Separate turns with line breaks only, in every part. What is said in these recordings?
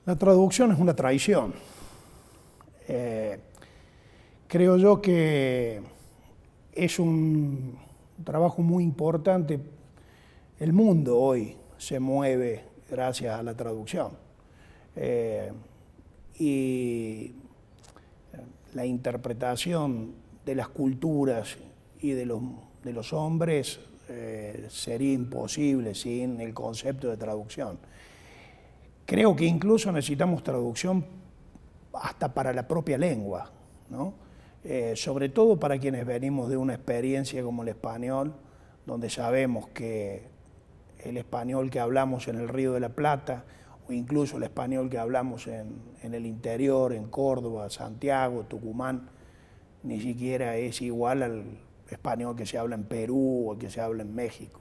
La traducción es una traición. Creo yo que es un trabajo muy importante. El mundo hoy se mueve gracias a la traducción. Y la interpretación de las culturas y de los hombres sería imposible sin el concepto de traducción. Creo que incluso necesitamos traducción hasta para la propia lengua, ¿no? Sobre todo para quienes venimos de una experiencia como el español, donde sabemos que el español que hablamos en el Río de la Plata, o incluso el español que hablamos en el interior, en Córdoba, Santiago, Tucumán, ni siquiera es igual al español que se habla en Perú o que se habla en México.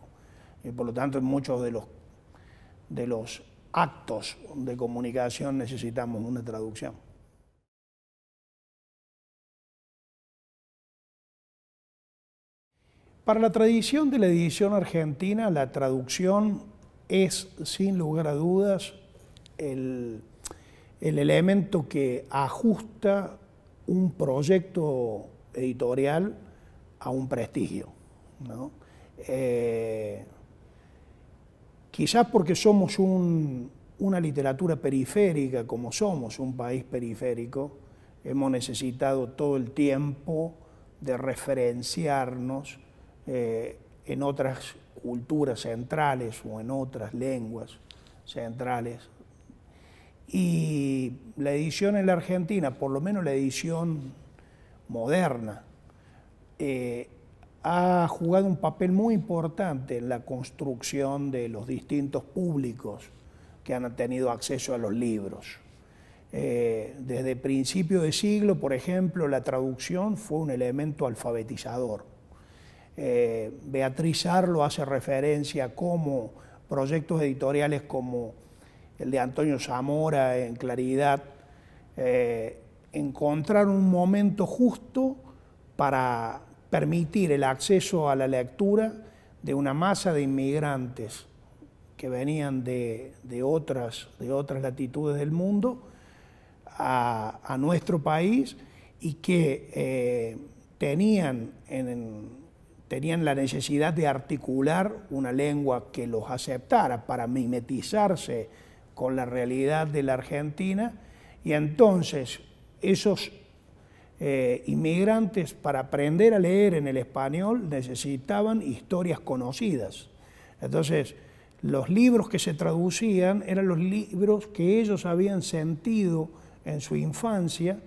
Y por lo tanto, en muchos de los actos de comunicación necesitamos una traducción. Para la tradición de la edición argentina, la traducción es, sin lugar a dudas, el elemento que ajusta un proyecto editorial a un prestigio, ¿no? Quizás porque somos una literatura periférica, como somos un país periférico, hemos necesitado todo el tiempo de referenciarnos en otras culturas centrales o en otras lenguas centrales. Y la edición en la Argentina, por lo menos la edición moderna, ha jugado un papel muy importante en la construcción de los distintos públicos que han tenido acceso a los libros. Desde principio de siglo, por ejemplo, la traducción fue un elemento alfabetizador. Beatriz Arlo hace referencia a cómo proyectos editoriales como el de Antonio Zamora en Claridad encontraron un momento justo para permitir el acceso a la lectura de una masa de inmigrantes que venían de otras latitudes del mundo a nuestro país y que tenían la necesidad de articular una lengua que los aceptara para mimetizarse con la realidad de la Argentina, y entonces esos inmigrantes, para aprender a leer en el español, necesitaban historias conocidas. Entonces, los libros que se traducían eran los libros que ellos habían sentido en su infancia,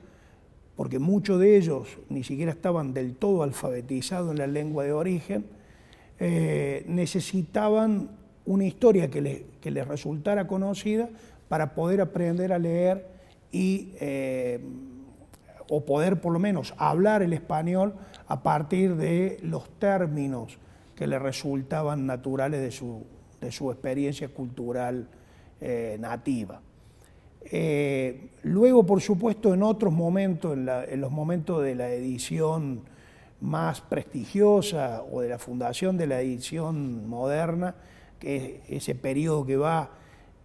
porque muchos de ellos ni siquiera estaban del todo alfabetizados en la lengua de origen, necesitaban una historia que les resultara conocida para poder aprender a leer o poder por lo menos hablar el español a partir de los términos que les resultaban naturales de su experiencia cultural nativa. Luego, por supuesto, en otros momentos, en los momentos de la edición más prestigiosa o de la fundación de la edición moderna, que es ese periodo que va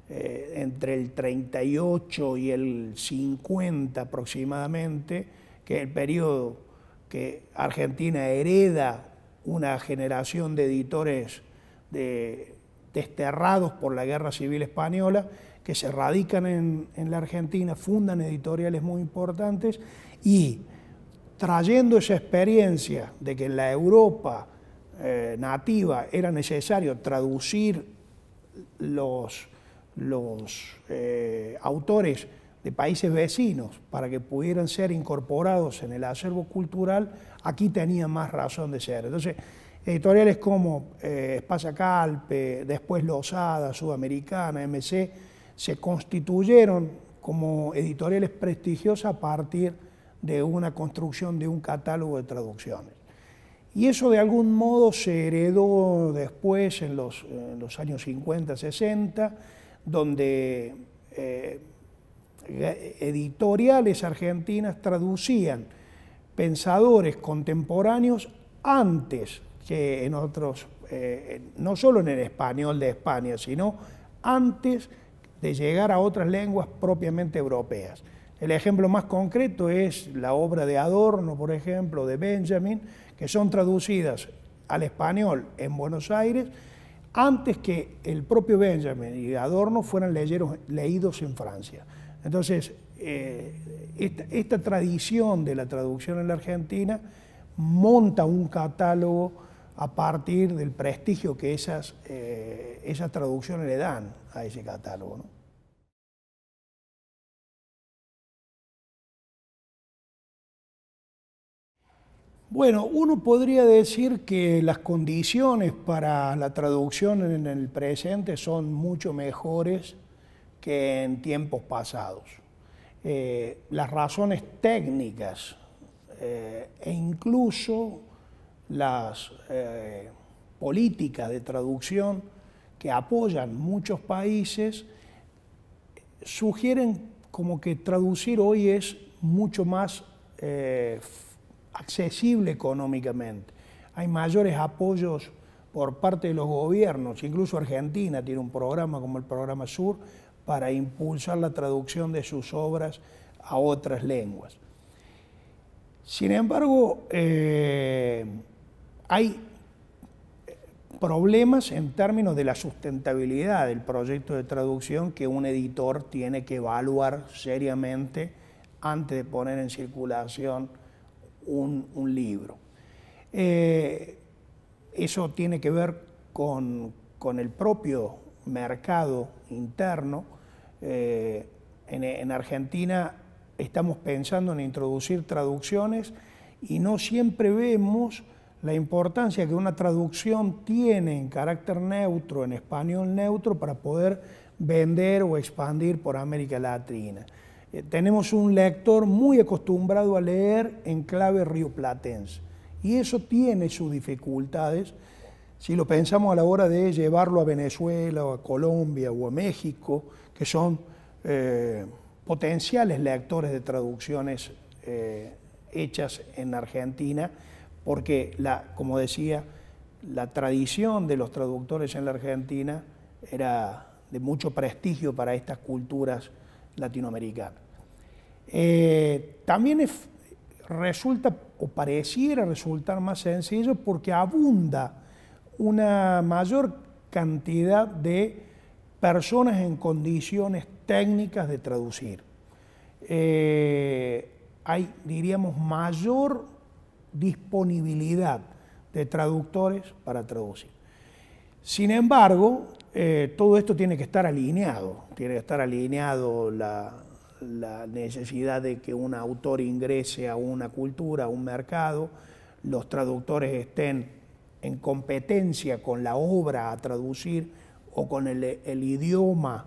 entre el 38 y el 50 aproximadamente, que es el periodo que Argentina hereda una generación de editores desterrados por la Guerra Civil Española, que se radican en la Argentina, fundan editoriales muy importantes y trayendo esa experiencia de que en la Europa nativa era necesario traducir los autores de países vecinos para que pudieran ser incorporados en el acervo cultural, aquí tenía más razón de ser. Entonces, editoriales como Espasa Calpe, después Losada, Sudamericana, MC, se constituyeron como editoriales prestigiosas a partir de una construcción de un catálogo de traducciones. Y eso de algún modo se heredó después en los años 50, 60, donde editoriales argentinas traducían pensadores contemporáneos antes que en otros, no solo en el español de España, sino antes de llegar a otras lenguas propiamente europeas. El ejemplo más concreto es la obra de Adorno, por ejemplo, de Benjamin, que son traducidas al español en Buenos Aires antes que el propio Benjamin y Adorno fueran leídos en Francia. Entonces, esta tradición de la traducción en la Argentina monta un catálogo a partir del prestigio que esas traducciones le dan a ese catálogo, ¿no? Bueno, uno podría decir que las condiciones para la traducción en el presente son mucho mejores que en tiempos pasados. Las razones técnicas e incluso las políticas de traducción que apoyan muchos países sugieren como que traducir hoy es mucho más accesible económicamente. Hay mayores apoyos por parte de los gobiernos, incluso Argentina tiene un programa como el Programa Sur para impulsar la traducción de sus obras a otras lenguas. Sin embargo, hay problemas en términos de la sustentabilidad del proyecto de traducción que un editor tiene que evaluar seriamente antes de poner en circulación un libro. Eso tiene que ver con el propio mercado interno. En Argentina estamos pensando en introducir traducciones y no siempre vemos la importancia que una traducción tiene en carácter neutro, en español neutro, para poder vender o expandir por América Latina. Tenemos un lector muy acostumbrado a leer en clave rioplatense y eso tiene sus dificultades si lo pensamos a la hora de llevarlo a Venezuela o a Colombia o a México, que son potenciales lectores de traducciones hechas en Argentina, porque, como decía, la tradición de los traductores en la Argentina era de mucho prestigio para estas culturas latinoamericanas. También resulta, o pareciera resultar más sencillo, porque abunda una mayor cantidad de personas en condiciones técnicas de traducir. Hay, diríamos, mayor disponibilidad de traductores para traducir. Sin embargo, todo esto tiene que estar alineado la necesidad de que un autor ingrese a una cultura, a un mercado, los traductores estén en competencia con la obra a traducir o con el idioma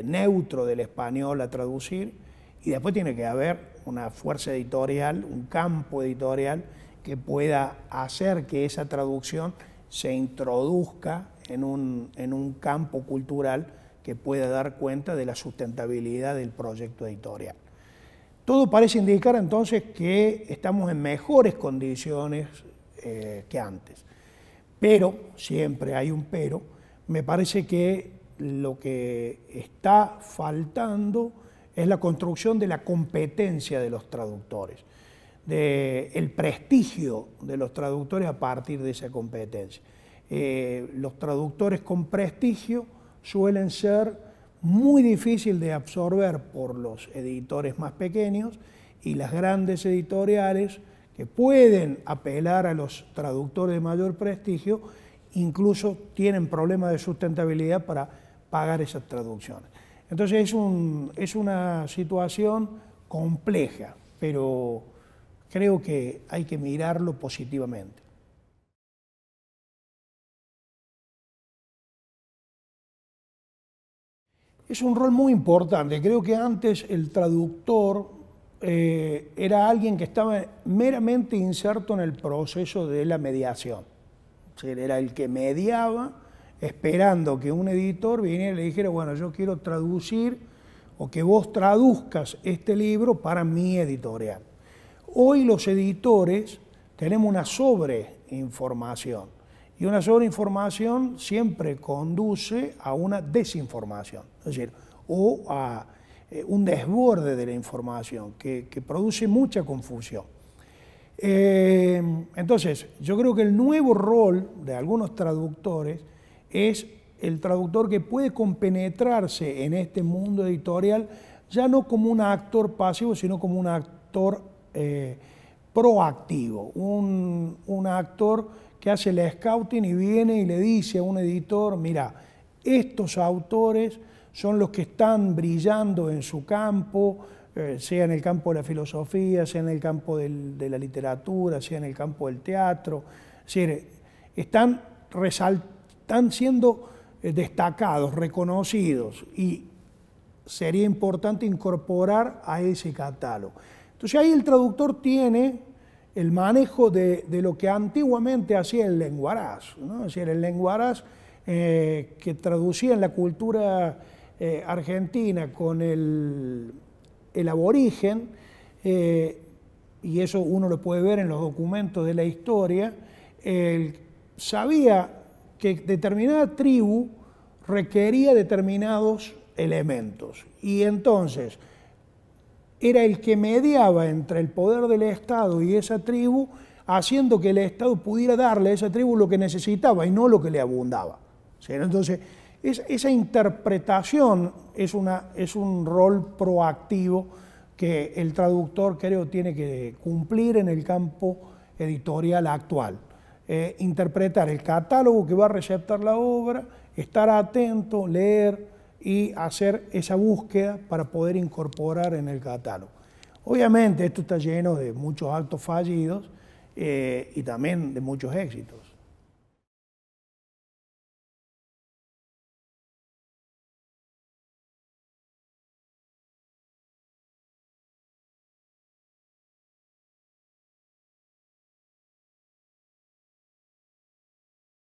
neutro del español a traducir, y después tiene que haber una fuerza editorial, un campo editorial que pueda hacer que esa traducción se introduzca en un campo cultural que pueda dar cuenta de la sustentabilidad del proyecto editorial. Todo parece indicar entonces que estamos en mejores condiciones que antes. Pero, siempre hay un pero, me parece que lo que está faltando es la construcción de la competencia de los traductores, el prestigio de los traductores a partir de esa competencia. Los traductores con prestigio suelen ser muy difíciles de absorber por los editores más pequeños, y las grandes editoriales que pueden apelar a los traductores de mayor prestigio incluso tienen problemas de sustentabilidad para pagar esas traducciones. Entonces es una situación compleja, pero creo que hay que mirarlo positivamente. Es un rol muy importante. Creo que antes el traductor era alguien que estaba meramente inserto en el proceso de la mediación. O sea, era el que mediaba, esperando que un editor viniera y le dijera, bueno, yo quiero traducir o que vos traduzcas este libro para mi editorial. Hoy los editores tenemos una sobreinformación Y una sobreinformación siempre conduce a una desinformación, es decir, o a un desborde de la información que produce mucha confusión. Entonces, yo creo que el nuevo rol de algunos traductores es el traductor que puede compenetrarse en este mundo editorial ya no como un actor pasivo, sino como un actor proactivo, un actor que hace el scouting y viene y le dice a un editor, mira, estos autores son los que están brillando en su campo, sea en el campo de la filosofía, sea en el campo de la literatura, sea en el campo del teatro, es decir, están siendo destacados, reconocidos, y sería importante incorporar a ese catálogo. Entonces ahí el traductor tiene el manejo de lo que antiguamente hacía el lenguaraz, ¿no? Es decir, el lenguaraz que traducía en la cultura argentina con el aborigen, y eso uno lo puede ver en los documentos de la historia, sabía que determinada tribu requería determinados elementos, y entonces era el que mediaba entre el poder del Estado y esa tribu, haciendo que el Estado pudiera darle a esa tribu lo que necesitaba y no lo que le abundaba. ¿Sí? Entonces, esa interpretación es un rol proactivo que el traductor, creo, tiene que cumplir en el campo editorial actual. Interpretar el catálogo que va a receptar la obra, estar atento, leer y hacer esa búsqueda para poder incorporar en el catálogo. Obviamente esto está lleno de muchos actos fallidos y también de muchos éxitos.